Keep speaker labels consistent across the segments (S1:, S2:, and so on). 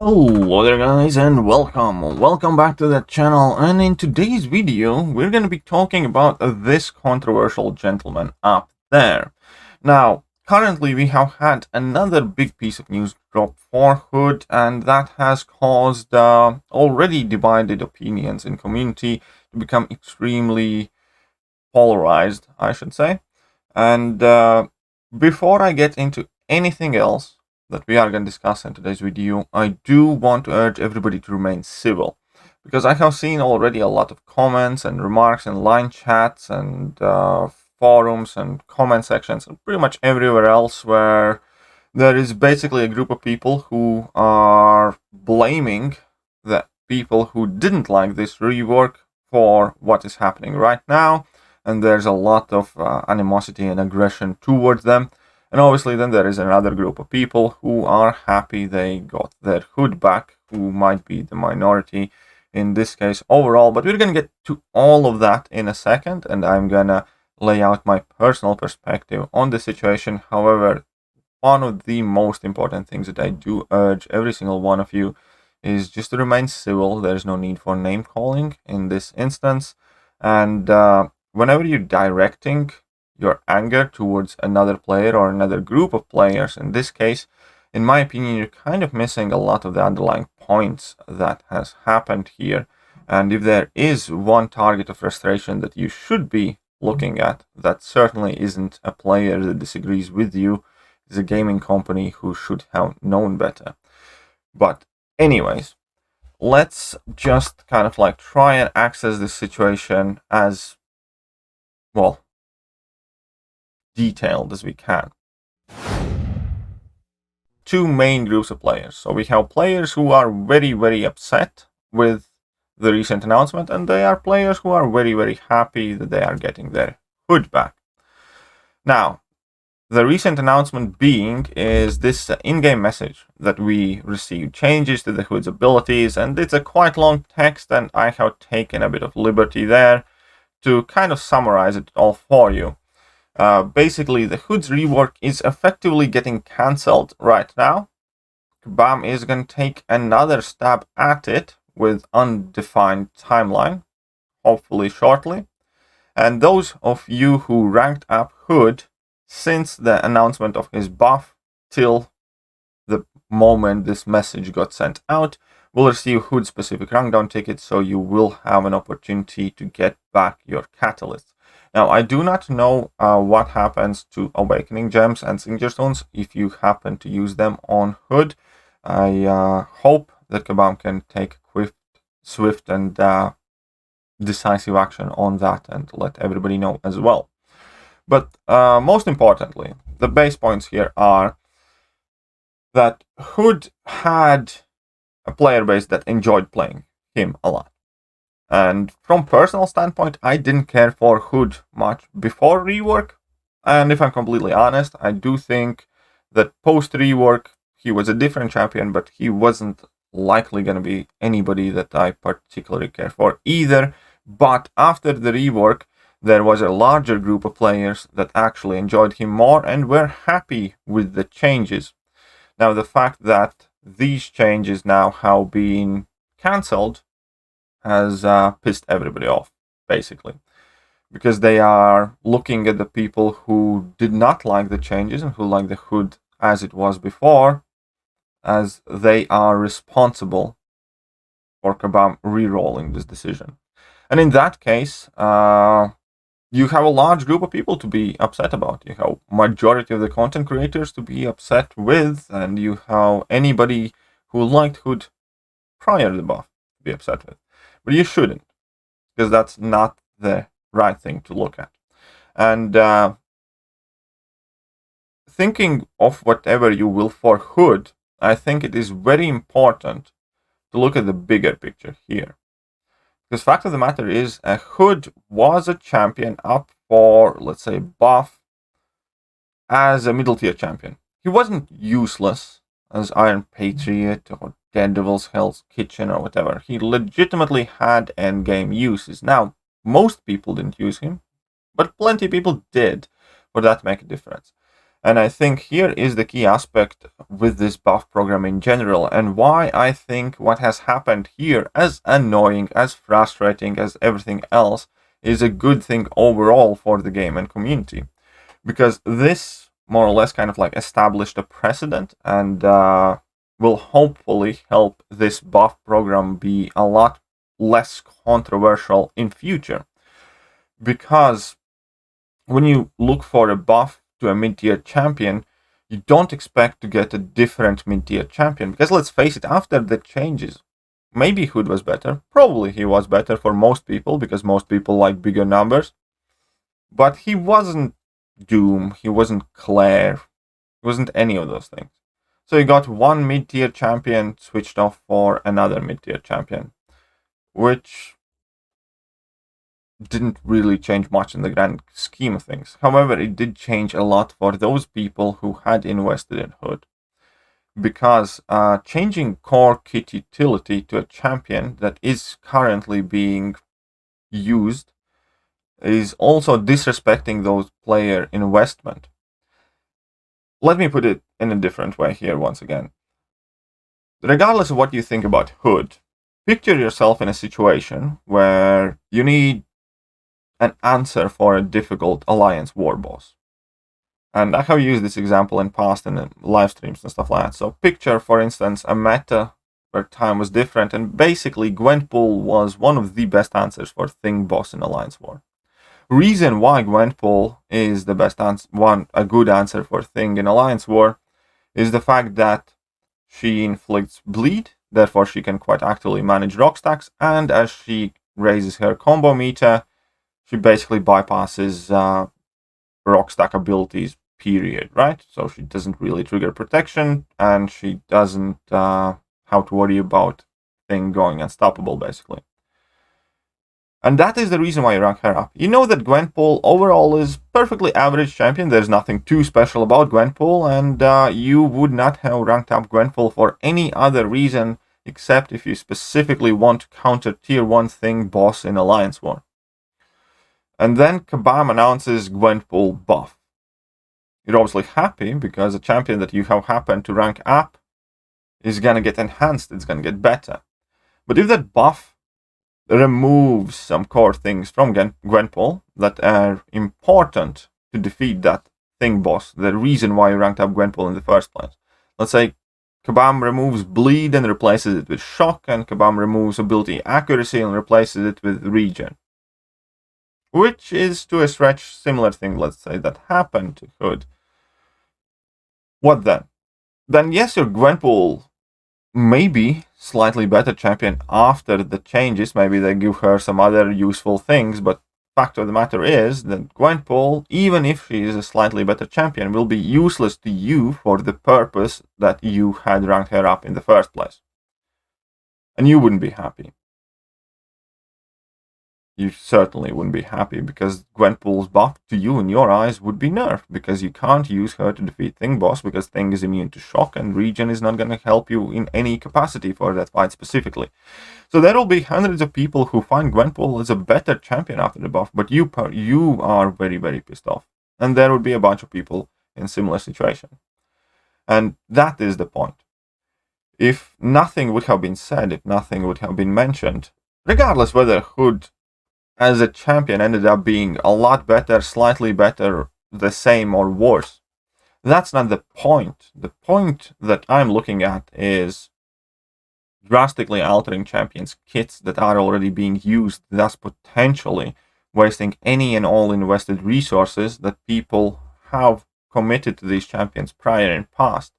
S1: Hello there guys and welcome back to the channel, and in today's video we're going to be talking about this controversial gentleman up there. Now currently we have had another big piece of news drop for Hood, and that has caused already divided opinions in community to become extremely polarized, I should say. And before I get into anything else that we are going to discuss in today's video, I do want to urge everybody to remain civil, because I have seen already a lot of comments and remarks in line chats and forums and comment sections and pretty much everywhere else where there is basically a group of people who are blaming the people who didn't like this rework for what is happening right now, and there's a lot of animosity and aggression towards them. And obviously then there is another group of people who are happy they got their Hood back, who might be the minority in this case overall. But we're going to get to all of that in a second, and I'm going to lay out my personal perspective on the situation. However, one of the most important things that I do urge every single one of you is just to remain civil. There's no need for name calling in this instance. And whenever you're directing your anger towards another player or another group of players, in this case, in my opinion, you're kind of missing a lot of the underlying points that has happened here. And if there is one target of frustration that you should be looking at, that certainly isn't a player that disagrees with you. It's a gaming company who should have known better. But anyways, let's just kind of like try and access this situation as, well, detailed as we can. Two main groups of players. So we have players who are very upset with the recent announcement, and they are players who are very happy that they are getting their Hood back. Now, the recent announcement being is this in-game message that we received, changes to the Hood's abilities, and it's a quite long text, and I have taken a bit of liberty there to kind of summarize it all for you. Basically, the Hood's rework is effectively getting cancelled right now. Kabam is going to take another stab at it with undefined timeline, hopefully shortly. And those of you who ranked up Hood since the announcement of his buff till the moment this message got sent out will receive Hood specific rank down tickets, so you will have an opportunity to get back your catalysts. Now, I do not know what happens to Awakening Gems and Signature Stones if you happen to use them on Hood. I hope that Kabam can take swift and decisive action on that and let everybody know as well. But most importantly, the base points here are that Hood had a player base that enjoyed playing him a lot. And from personal standpoint, I didn't care for Hood much before rework. And if I'm completely honest, I do think that post rework, he was a different champion, but he wasn't likely going to be anybody that I particularly care for either. But after the rework, there was a larger group of players that actually enjoyed him more and were happy with the changes. Now, the fact that these changes now have been cancelled has pissed everybody off, basically, because they are looking at the people who did not like the changes and who like the Hood as it was before, as they are responsible for Kabam re-rolling this decision. And in that case, you have a large group of people to be upset about. You have majority of the content creators to be upset with, and you have anybody who liked Hood prior to the buff to be upset with. But you shouldn't, because that's not the right thing to look at. And thinking of whatever you will for Hood, I think it is very important to look at the bigger picture here. Because fact of the matter is, Hood was a champion up for, let's say, buff as a middle tier champion. He wasn't useless as Iron Patriot or Daredevil's Hell's Kitchen or whatever. He legitimately had endgame uses. Now, most people didn't use him, but plenty of people did. For that to make a difference. And I think here is the key aspect with this buff program in general, and why I think what has happened here, as annoying, as frustrating as everything else, is a good thing overall for the game and community. Because this more or less kind of like established a precedent, and will hopefully help this buff program be a lot less controversial in future. Because when you look for a buff to a mid-tier champion, you don't expect to get a different mid-tier champion. Because let's face it, after the changes, maybe Hood was better. Probably he was better for most people, because most people like bigger numbers. But he wasn't Doom, he wasn't Claire, he wasn't any of those things. So you got one mid-tier champion switched off for another mid-tier champion, which didn't really change much in the grand scheme of things. However, it did change a lot for those people who had invested in Hood. Because changing core kit utility to a champion that is currently being used is also disrespecting those player investment. Let me put it in a different way here once again. Regardless of what you think about Hood, picture yourself in a situation where you need an answer for a difficult Alliance war boss. And I have used this example in past in live streams and stuff like that. So picture, for instance, a meta where time was different, and basically Gwenpool was one of the best answers for Thing boss in Alliance war. Reason why Gwenpool is the best answer, a good answer for Thing in Alliance war, is the fact that she inflicts bleed, therefore she can quite actively manage rock stacks, and as she raises her combo meter, she basically bypasses rock stack abilities, period, right? So she doesn't really trigger protection, and she doesn't have to worry about Thing going unstoppable, basically. And that is the reason why you rank her up. You know that Gwenpool overall is perfectly average champion. There's nothing too special about Gwenpool, and you would not have ranked up Gwenpool for any other reason except if you specifically want to counter tier 1 Thing boss in Alliance war. And then Kabam announces Gwenpool buff. You're obviously happy because a champion that you have happened to rank up is gonna get enhanced, it's gonna get better. But if that buff removes some core things from Gwenpool that are important to defeat that Thing boss, the reason why you ranked up Gwenpool in the first place. Let's say Kabam removes bleed and replaces it with shock, and Kabam removes ability accuracy and replaces it with regen. Which is, to a stretch, similar thing, let's say, that happened to Hood. What then? Then yes, your Gwenpool maybe slightly better champion after the changes. Maybe they give her some other useful things, but fact of the matter is that Gwenpool, even if she is a slightly better champion, will be useless to you for the purpose that you had ranked her up in the first place. And you wouldn't be happy. You certainly wouldn't be happy, because Gwenpool's buff to you in your eyes would be nerfed, because you can't use her to defeat Thing boss, because Thing is immune to shock and regen is not going to help you in any capacity for that fight specifically. So there will be hundreds of people who find Gwenpool as a better champion after the buff, but you are very, very pissed off. And there would be a bunch of people in similar situation. And that is the point. If nothing would have been said, if nothing would have been mentioned, regardless whether Hood as a champion ended up being a lot better, slightly better, the same, or worse, that's not the point. The point that I'm looking at is drastically altering champions' kits that are already being used, thus potentially wasting any and all invested resources that people have committed to these champions prior and past.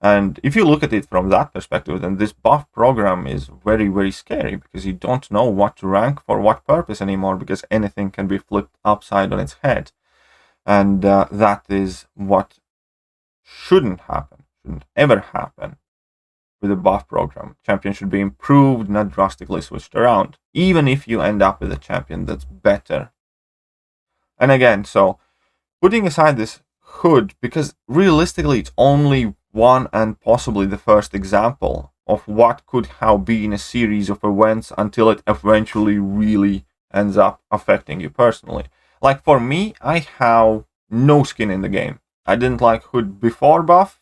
S1: And if you look at it from that perspective, then this buff program is very, very scary, because you don't know what to rank for what purpose anymore, because anything can be flipped upside on its head. And that is what shouldn't happen, shouldn't ever happen with a buff program. Champion should be improved, not drastically switched around, even if you end up with a champion that's better. And again, so putting aside this Hood, because realistically it's only one and possibly the first example of what could have been a series of events until it eventually really ends up affecting you personally. Like for me, I have no skin in the game. I didn't like Hood before buff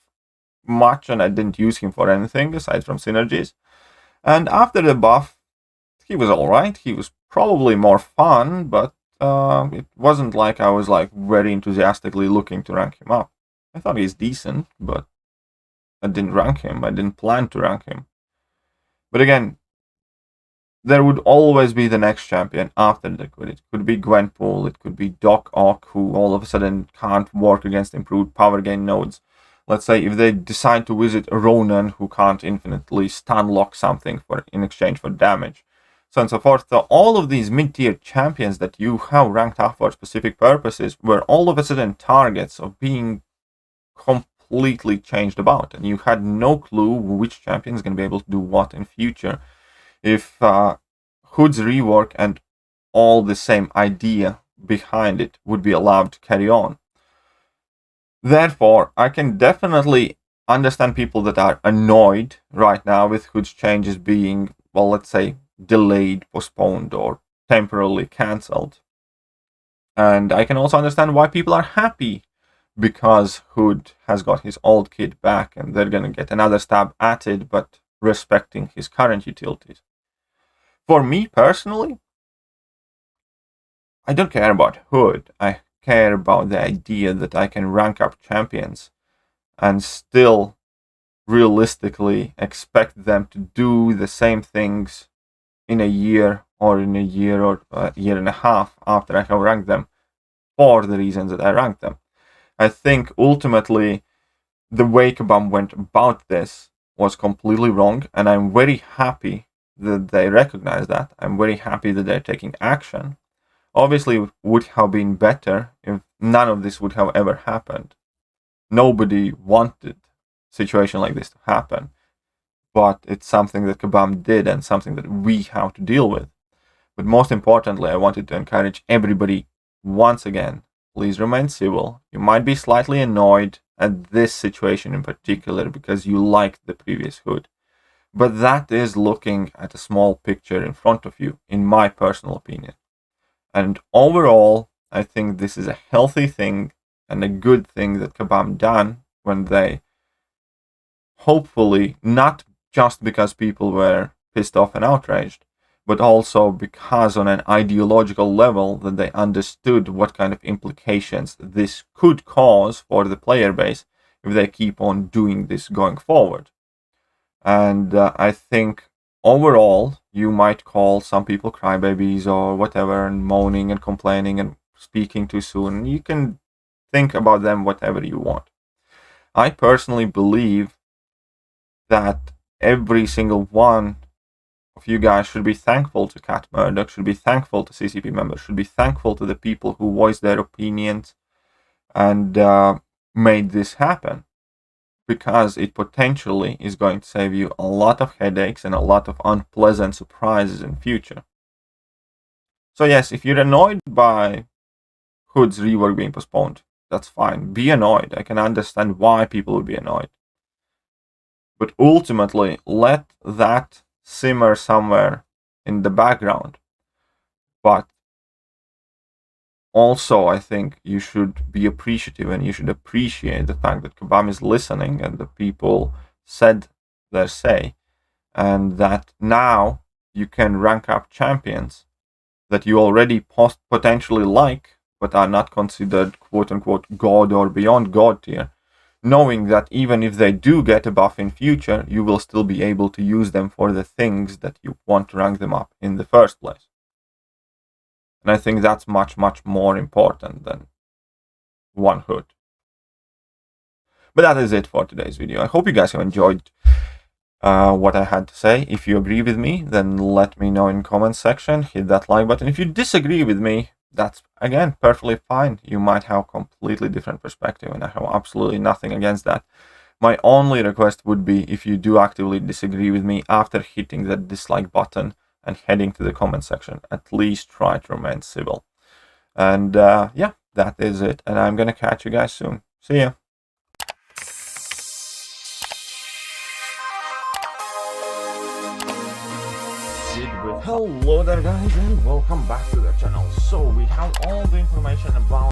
S1: much, and I didn't use him for anything aside from synergies. And after the buff, he was alright. He was probably more fun, but it wasn't like I was like very enthusiastically looking to rank him up. I thought he's decent, but I didn't rank him. I didn't plan to rank him. But again, there would always be the next champion after the Hood. It could be Gwenpool, it could be mcoc, who all of a sudden can't work against improved power gain nodes. Let's say if they decide to visit Ronan, who can't infinitely stun lock something in exchange for damage, so on and so forth. So all of these mid-tier champions that you have ranked up for specific purposes were all of a sudden targets of being completely changed about, and you had no clue which champion is going to be able to do what in future if Hood's rework and all the same idea behind it would be allowed to carry on. Therefore, I can definitely understand people that are annoyed right now with Hood's changes being, well, let's say, delayed, postponed, or temporarily cancelled. And I can also understand why people are happy because Hood has got his old kit back and they're going to get another stab at it, but respecting his current utilities. For me personally, I don't care about Hood. I care about the idea that I can rank up champions and still realistically expect them to do the same things in a year or in a year or a year and a half after I have ranked them for the reasons that I ranked them. I think ultimately the way Kabam went about this was completely wrong, and I'm very happy that they recognize that. I'm very happy that they're taking action. Obviously, it would have been better if none of this would have ever happened. Nobody wanted a situation like this to happen, but it's something that Kabam did and something that we have to deal with. But most importantly, I wanted to encourage everybody once again, please remain civil. You might be slightly annoyed at this situation in particular because you liked the previous Hood, but that is looking at a small picture in front of you, in my personal opinion. And overall, I think this is a healthy thing and a good thing that Kabam done when they, hopefully, not just because people were pissed off and outraged, but also because on an ideological level that they understood what kind of implications this could cause for the player base if they keep on doing this going forward. And I think overall, you might call some people crybabies or whatever, and moaning and complaining and speaking too soon. You can think about them whatever you want. I personally believe that every single one of you guys should be thankful to Cat Murdoch, should be thankful to CCP members, should be thankful to the people who voiced their opinions and made this happen, because it potentially is going to save you a lot of headaches and a lot of unpleasant surprises in future. So yes, if you're annoyed by Hood's rework being postponed, that's fine. Be annoyed. I can understand why people would be annoyed. But ultimately, let that simmer somewhere in the background. But also, I think you should be appreciative and you should appreciate the fact that Kabam is listening and the people said their say, and that now you can rank up champions that you already potentially like, but are not considered quote-unquote God or beyond God tier, knowing that even if they do get a buff in future, you will still be able to use them for the things that you want to rank them up in the first place. And I think that's much, much more important than one Hood. But that is it for today's video. I hope you guys have enjoyed what I had to say. If you agree with me, then let me know in the comments section. Hit that like button. If you disagree with me, that's, again, perfectly fine. You might have a completely different perspective, and I have absolutely nothing against that. My only request would be, if you do actively disagree with me after hitting that dislike button and heading to the comment section, at least try to remain civil. And yeah, that is it. And I'm going to catch you guys soon. See ya. Hello there guys, and welcome back to the channel. So we have all the information about